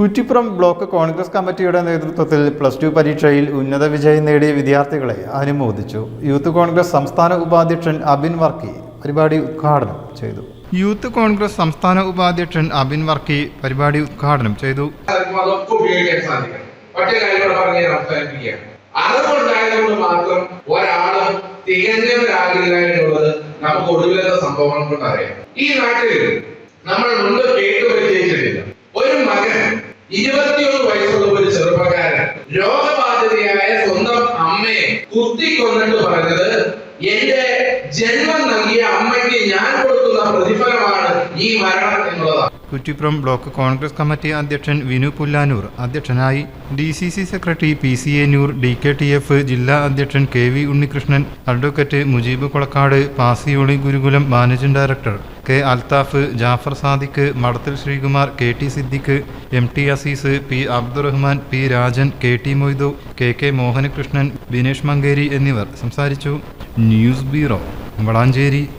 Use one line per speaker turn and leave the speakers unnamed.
Kuttippuram block Congress കമ്മിറ്റിയുടെ നേതൃത്വത്തിൽ +2 പരീക്ഷയിൽ ഉന്നത വിജയം നേടിയ വിദ്യാർത്ഥികളെ അനുമോദിച്ചു. യൂത്ത് കോൺഗ്രസ് സംസ്ഥാന ഉപാധ്യക്ഷൻ അബിൻ വർക്കി പരിപാടി ഉദ്ഘാടനം ചെയ്തു.
അറിവുണ്ടായതുകൊണ്ട് മാത്രം ഒരാളും തികഞ്ഞവരാകില്ല എന്നുള്ളത് നമുക്ക് ഒടുവിലത്തെ സംഭവങ്ങൾ കൊണ്ട് അറിയാം. ഈ നാട്ടിൽ നമ്മൾ മുൻപ് കേട്ടുപരിചയിച്ചിട്ടില്ല. ഒരു മകൻ 21 വയസ്സുള്ള ഒരു ചെറുപ്പക്കാരൻ രോഗബാധിതയായ സ്വന്തം അമ്മയെ കുത്തിക്കൊന്നിട്ട് പറഞ്ഞത്, എന്റെ ജന്മം നൽകിയ അമ്മയ്ക്ക് ഞാൻ കൊടുക്കുന്ന പ്രതിഫലമാണ് ഈ മരണം എന്നുള്ളതാണ്.
കുറ്റിപ്പുറം ബ്ലോക്ക് കോൺഗ്രസ് കമ്മിറ്റി അധ്യക്ഷൻ വിനു പുല്ലാനൂർ അധ്യക്ഷനായി. DCC secretary PCA Noor, DKTF ജില്ലാ അധ്യക്ഷൻ KV Unnikrishnan, advocate Mujeeb Kolakkad, Pasiyoli Gurukulam managing director K Althaf, Jafar Sadiq, Madathil Sreekumar, KT Siddique, MT Azeez, P Abdurahman, P Rajan, KT Moidu, KK Mohanakrishnan, Binesh Mankeri എന്നിവർ സംസാരിച്ചു. News bureau Valanchery.